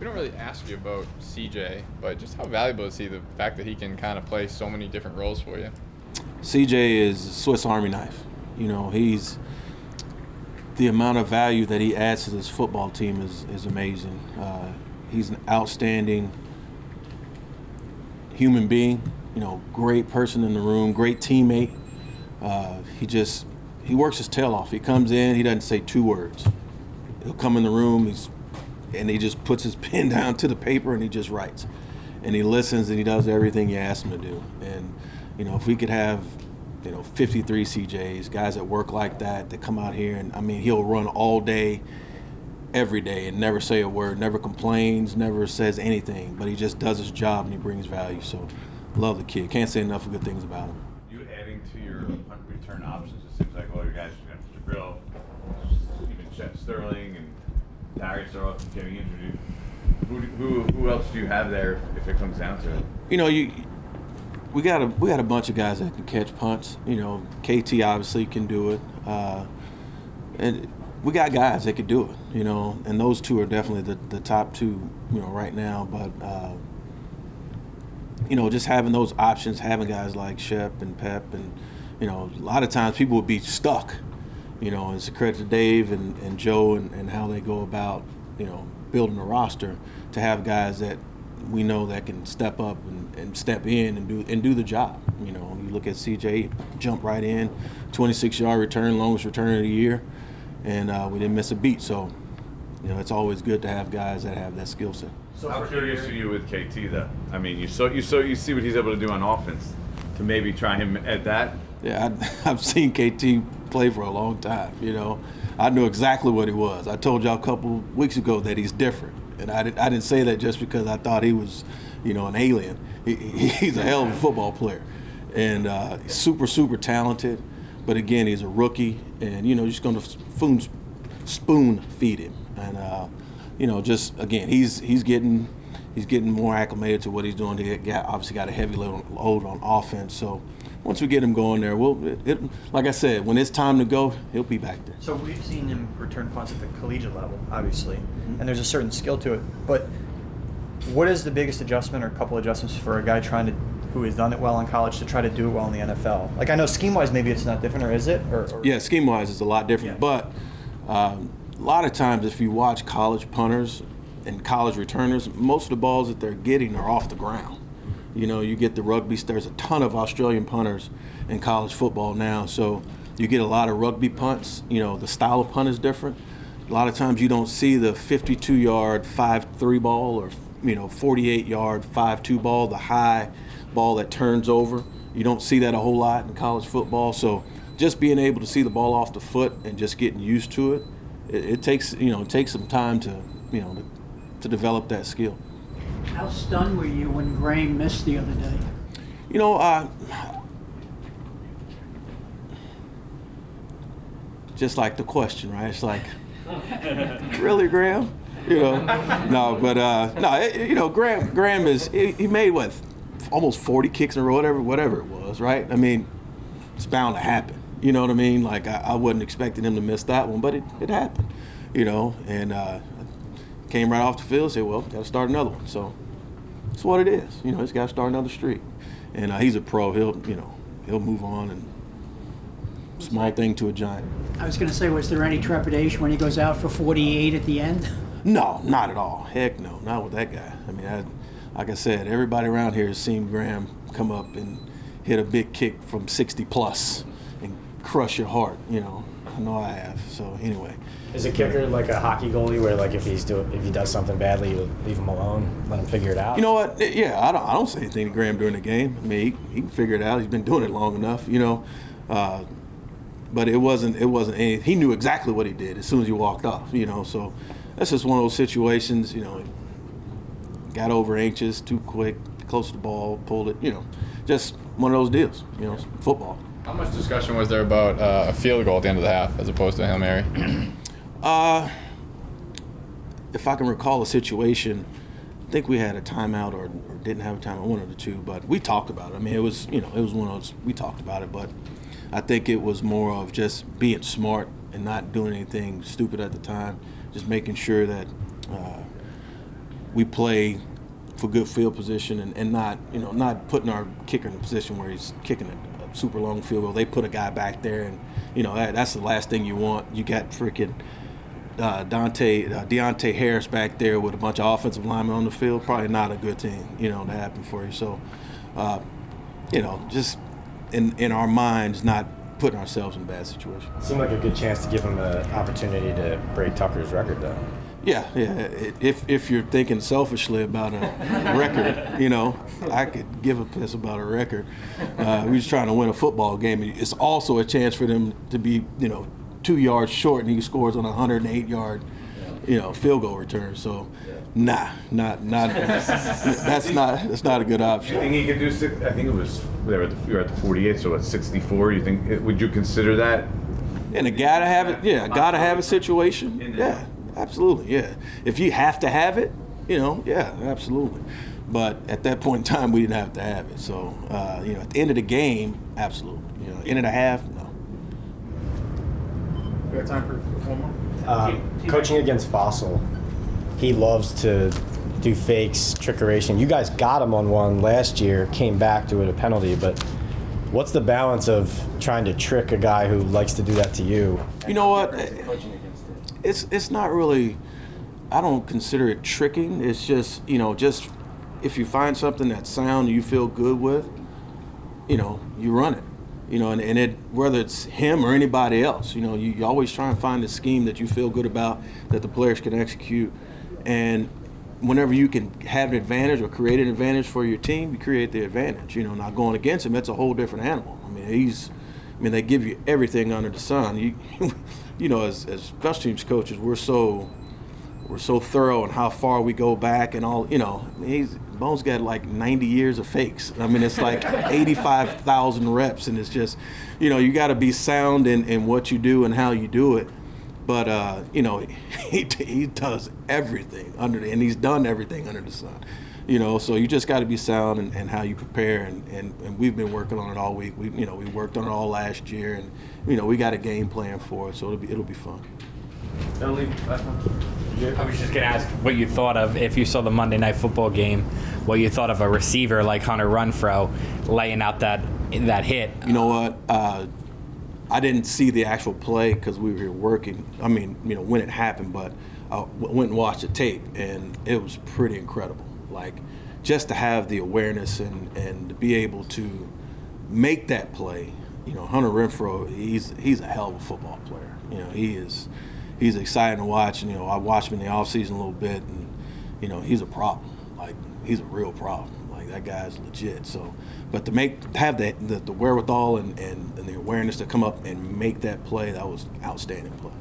We don't really ask you about CJ, but just how valuable is he, the fact that he can kind of play so many different roles for you? CJ is a Swiss Army knife. He's the amount of value that he adds to this football team is amazing. He's an outstanding human being, great person in the room, great teammate. He works his tail off. He comes in, he doesn't say 2 words. He'll come in the room, and he just puts his pen down to the paper and he just writes. And he listens and he does everything you ask him to do. And, if we could have, 53 CJs, guys that work like that come out here and, he'll run all day, every day and never say a word, never complains, never says anything, but he just does his job and he brings value. So, love the kid. Can't say enough good things about him. You adding to your punt return options, it seems like all your guys, Jabril, even Chet Sterling and Darius are often getting injured. Who else do you have there if it comes down to it? We got a bunch of guys that can catch punts. KT obviously can do it, and we got guys that can do it. And those 2 are definitely the top 2, right now. But just having those options, having guys like Shep and Pep, and a lot of times people would be stuck. It's a credit to Dave and Joe and how they go about building a roster to have guys that we know that can step up and step in and do the job. You look at CJ, jump right in, 26-yard return, longest return of the year, and we didn't miss a beat. So, it's always good to have guys that have that skill set. So how curious are you with KT though? You see what he's able to do on offense to maybe try him at that? Yeah, I've seen KT play for a long time. I knew exactly what he was. I told y'all a couple weeks ago that he's different. And I didn't say that just because I thought he was, an alien. He's a hell of a football player, and super, super talented. But again, he's a rookie, and you're just going to spoon feed him. And just again, he's getting more acclimated to what he's doing. He obviously got a heavy load on offense. So once we get him going there, like I said, when it's time to go, he'll be back there. So we've seen him return punts at the collegiate level, obviously, and there's a certain skill to it. But what is the biggest adjustment or couple adjustments for a guy who has done it well in college to try to do it well in the NFL? Like, I know scheme-wise maybe it's not different, or is it? Yeah, scheme-wise it's a lot different. Yeah. But a lot of times if you watch college punters and college returners, most of the balls that they're getting are off the ground. You get the rugby. There's a ton of Australian punters in college football now, so you get a lot of rugby punts. The style of punt is different. A lot of times you don't see the 52-yard 5-3 ball or 48-yard 5-2 ball, the high ball that turns over. You don't see that a whole lot in college football. So just being able to see the ball off the foot and just getting used to it, it takes some time to develop that skill. How stunned were you when Graham missed the other day? Just like the question, right? It's like, really, Graham? No, but Graham is, he made almost 40 kicks in a row, whatever it was, right? It's bound to happen. You know what I mean? Like, I wasn't expecting him to miss that one, but it happened, and came right off the field, said, well, got to start another one. So it's what it is. He's got to start another streak. And he's a pro. He'll move on, and small thing to a giant. I was going to say, was there any trepidation when he goes out for 48 at the end? No, not at all. Heck no, not with that guy. Like I said, everybody around here has seen Graham come up and hit a big kick from 60 plus and crush your heart. I know I have. So anyway. Is a kicker like a hockey goalie, where like if he does something badly, you leave him alone, let him figure it out? You know what? Yeah, I don't say anything to Graham during the game. He can figure it out. He's been doing it long enough. But it wasn't any. He knew exactly what he did as soon as he walked off. So that's just one of those situations. Got over anxious, too quick, close to the ball, pulled it. Just one of those deals. Football. How much discussion was there about a field goal at the end of the half as opposed to a Hail Mary? If I can recall a situation, I think we had a timeout or didn't have a timeout, one of the two, but we talked about it. It was one of those, we talked about it, but I think it was more of just being smart and not doing anything stupid at the time, just making sure that we play for good field position and not, not putting our kicker in a position where he's kicking a super long field goal. They put a guy back there, and that's the last thing you want. You got freaking Deontay Harris back there with a bunch of offensive linemen on the field. Probably not a good thing, to happen for you. So, just in our minds, not putting ourselves in a bad situation. Seemed like a good chance to give him an opportunity to break Tucker's record, though. Yeah. If you're thinking selfishly about a record, I could give a piss about a record. We're just trying to win a football game. It's also a chance for them to be, 2 yards short, and he scores on a 108-yard, field goal return. So, not that's not a good option. You think he could do six? I think it was you're at the 48, so at 64. You think would you consider that? And a gotta have it. Yeah, gotta have a situation. Yeah, absolutely. Yeah, if you have to have it, yeah, absolutely. But at that point in time, we didn't have to have it. So, at the end of the game, absolutely. End of the half, no. We got time for one more? Coaching against Fossil, he loves to do fakes, trickeration. You guys got him on one last year, came back to it a penalty, but what's the balance of trying to trick a guy who likes to do that to you? You know what? It's not really, I don't consider it tricking. It's just, just if you find something that's sound you feel good with, you run it. And it, whether it's him or anybody else, you always try and find a scheme that you feel good about, that the players can execute. And whenever you can have an advantage or create an advantage for your team, you create the advantage. Now going against him, it's a whole different animal. They give you everything under the sun. As special teams coaches, we're so thorough in how far we go back and all. Bones got like 90 years of fakes. It's like 85,000 reps, and it's just, you got to be sound in what you do and how you do it. But he does everything and he's done everything under the sun. So you just got to be sound and how you prepare, and we've been working on it all week. We worked on it all last year, and we got a game plan for it, so it'll be fun. I was just going to ask what you thought of, if you saw the Monday Night Football game, what you thought of a receiver like Hunter Renfrow laying out that hit. You know what? I didn't see the actual play because we were here working. When it happened, but I went and watched the tape, and it was pretty incredible. Like, just to have the awareness and to be able to make that play. Hunter Renfrow, he's a hell of a football player. He's exciting to watch, and I watched him in the offseason a little bit, and he's a problem. Like, he's a real problem. Like, that guy's legit. So, but to have the wherewithal and the awareness to come up and make that play, that was outstanding play.